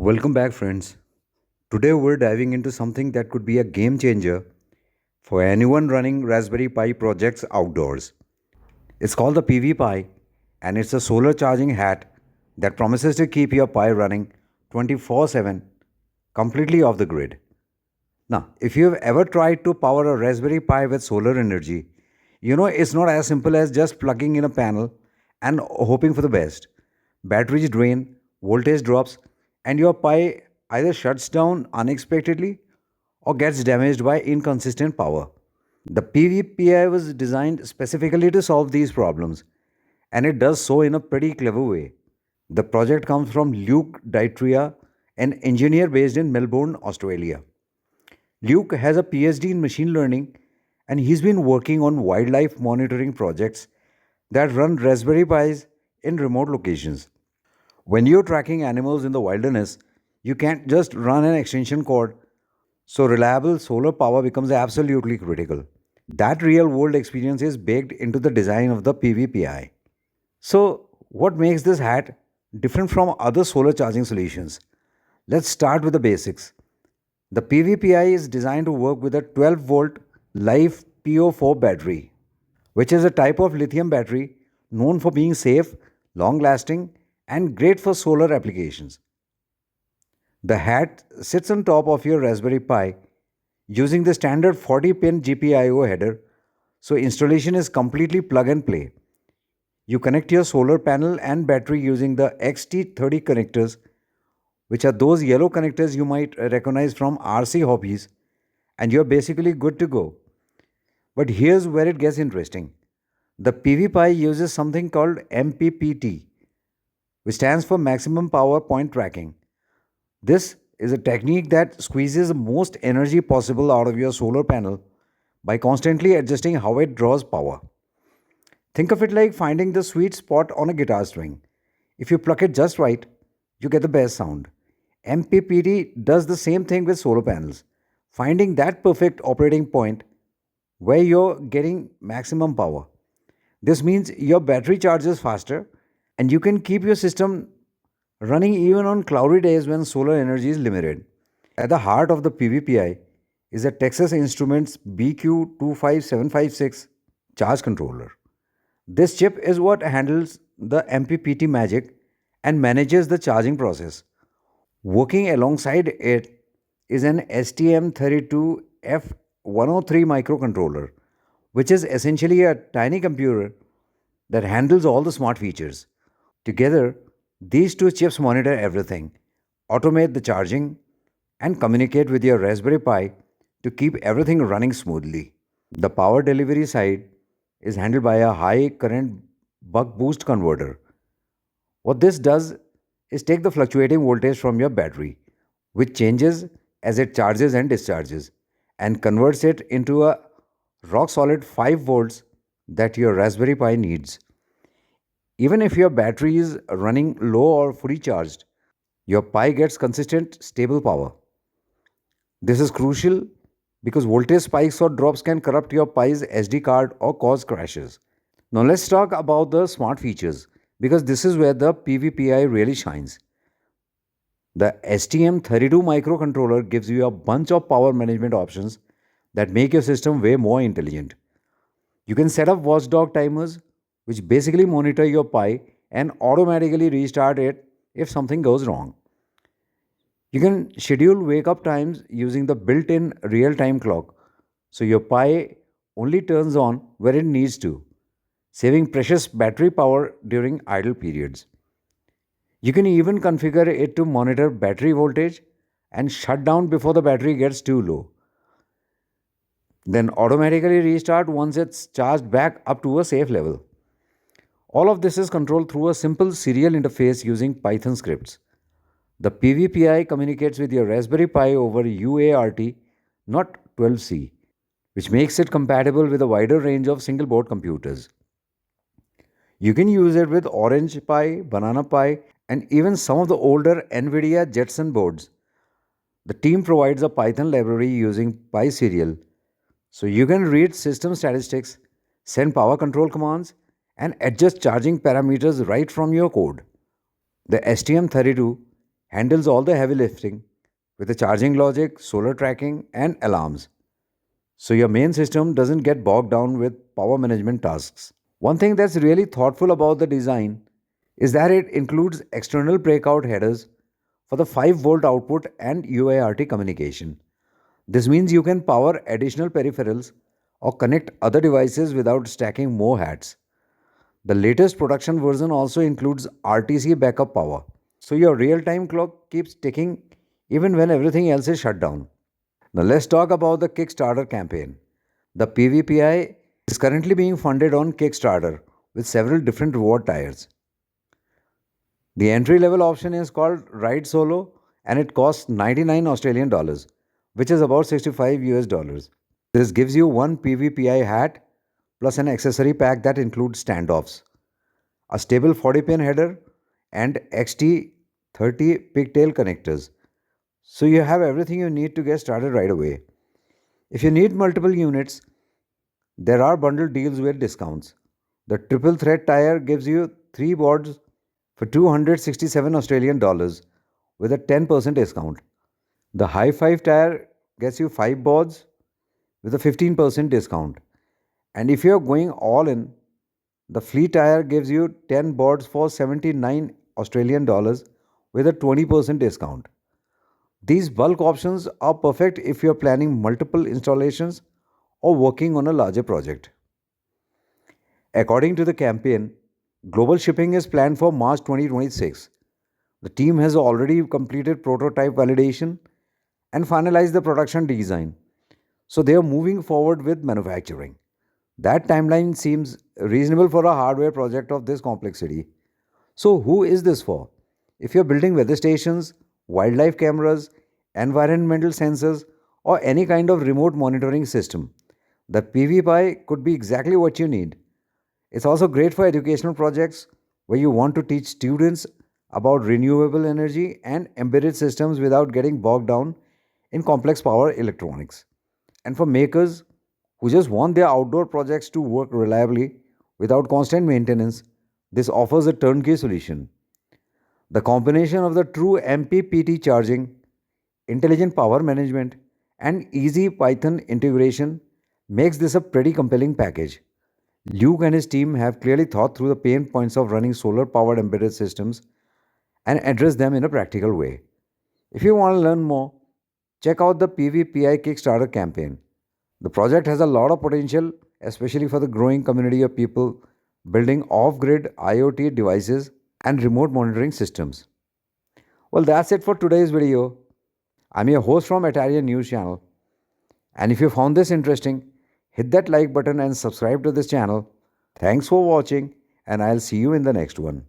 Welcome back, friends. Today we're diving into something that could be a game changer for anyone running Raspberry Pi projects outdoors. It's called the PV Pi, and it's a solar charging hat that promises to keep your Pi running 24/7 completely off the grid. Now, if you've ever tried to power a Raspberry Pi with solar energy, you know it's not as simple as just plugging in a panel and hoping for the best. Batteries drain, voltage drops, and your Pi either shuts down unexpectedly or gets damaged by inconsistent power. The PVPI was designed specifically to solve these problems, and it does so in a pretty clever way. The project comes from Luke Ditria, an engineer based in Melbourne, Australia. Luke has a PhD in machine learning, and he's been working on wildlife monitoring projects that run Raspberry Pis in remote locations. When you're tracking animals in the wilderness, you can't just run an extension cord, so reliable solar power becomes absolutely critical. That real world experience is baked into the design of the PVPI. So, what makes this hat different from other solar charging solutions? Let's start with the basics. The PVPI is designed to work with a 12-volt live PO4 battery, which is a type of lithium battery known for being safe, long lasting, and great for solar applications. The hat sits on top of your Raspberry Pi using the standard 40-pin GPIO header, so installation is completely plug and play. You connect your solar panel and battery using the XT30 connectors, which are those yellow connectors you might recognize from RC hobbies, and you're basically good to go. But here's where it gets interesting. The PVPi uses something called MPPT, which stands for Maximum Power Point Tracking. This is a technique that squeezes the most energy possible out of your solar panel by constantly adjusting how it draws power. Think of it like finding the sweet spot on a guitar string. If you pluck it just right, you get the best sound. MPPT does the same thing with solar panels, finding that perfect operating point where you're getting maximum power. This means your battery charges faster and you can keep your system running even on cloudy days when solar energy is limited. At the heart of the PVPI is a Texas Instruments BQ25756 charge controller. This chip is what handles the MPPT magic and manages the charging process. Working alongside it is an STM32F103 microcontroller, which is essentially a tiny computer that handles all the smart features. Together, these two chips monitor everything, automate the charging, and communicate with your Raspberry Pi to keep everything running smoothly. The power delivery side is handled by a high current buck boost converter. What this does is take the fluctuating voltage from your battery, which changes as it charges and discharges, and converts it into a rock solid 5 volts that your Raspberry Pi needs. Even if your battery is running low or fully charged, your Pi gets consistent, stable power. This is crucial because voltage spikes or drops can corrupt your Pi's SD card or cause crashes. Now let's talk about the smart features because this is where the PVPI really shines. The STM32 microcontroller gives you a bunch of power management options that make your system way more intelligent. You can set up watchdog timers, which basically monitor your Pi and automatically restart it if something goes wrong. You can schedule wake up times using the built in real time clock, so your Pi only turns on where it needs to, saving precious battery power during idle periods. You can even configure it to monitor battery voltage and shut down before the battery gets too low, then automatically restart once it's charged back up to a safe level. All of this is controlled through a simple serial interface using Python scripts. The PVPI communicates with your Raspberry Pi over UART, not 12C, which makes it compatible with a wider range of single board computers. You can use it with Orange Pi, Banana Pi, and even some of the older NVIDIA Jetson boards. The team provides a Python library using PySerial, so you can read system statistics, send power control commands, and adjust charging parameters right from your code. The STM32 handles all the heavy lifting with the charging logic, solar tracking, and alarms. So your main system doesn't get bogged down with power management tasks. One thing that's really thoughtful about the design is that it includes external breakout headers for the 5-volt output and UART communication. This means you can power additional peripherals or connect other devices without stacking more hats. The latest production version also includes RTC backup power, so your real time clock keeps ticking even when everything else is shut down. Now, let's talk about the Kickstarter campaign. The PVPI is currently being funded on Kickstarter with several different reward tiers. The entry level option is called Ride Solo and it costs 99 Australian dollars, which is about 65 US dollars. This gives you one PVPI hat plus an accessory pack that includes standoffs, a stable 40 pin header, and XT 30 pigtail connectors. So you have everything you need to get started right away. If you need multiple units, there are bundle deals with discounts. The triple thread tire gives you 3 boards for 267 Australian dollars with a 10% discount. The high 5 tire gets you 5 boards with a 15% discount. And if you're going all in, the fleet tire gives you 10 boards for 79 Australian dollars with a 20% discount. These bulk options are perfect if you're planning multiple installations or working on a larger project. According to the campaign, global shipping is planned for March 2026. The team has already completed prototype validation and finalized the production design, so they are moving forward with manufacturing. That timeline seems reasonable for a hardware project of this complexity. So, who is this for? If you're building weather stations, wildlife cameras, environmental sensors, or any kind of remote monitoring system, the PVPi could be exactly what you need. It's also great for educational projects where you want to teach students about renewable energy and embedded systems without getting bogged down in complex power electronics. And for makers who just want their outdoor projects to work reliably without constant maintenance, this offers a turnkey solution. The combination of the true MPPT charging, intelligent power management, and easy Python integration makes this a pretty compelling package. Luke and his team have clearly thought through the pain points of running solar powered embedded systems and address them in a practical way. If you want to learn more, check out the PVPI Kickstarter campaign. The project has a lot of potential, especially for the growing community of people building off grid IoT devices and remote monitoring systems. Well, that's it for today's video. I'm your host from Italian News Channel. And if you found this interesting, hit that like button and subscribe to this channel. Thanks for watching, and I'll see you in the next one.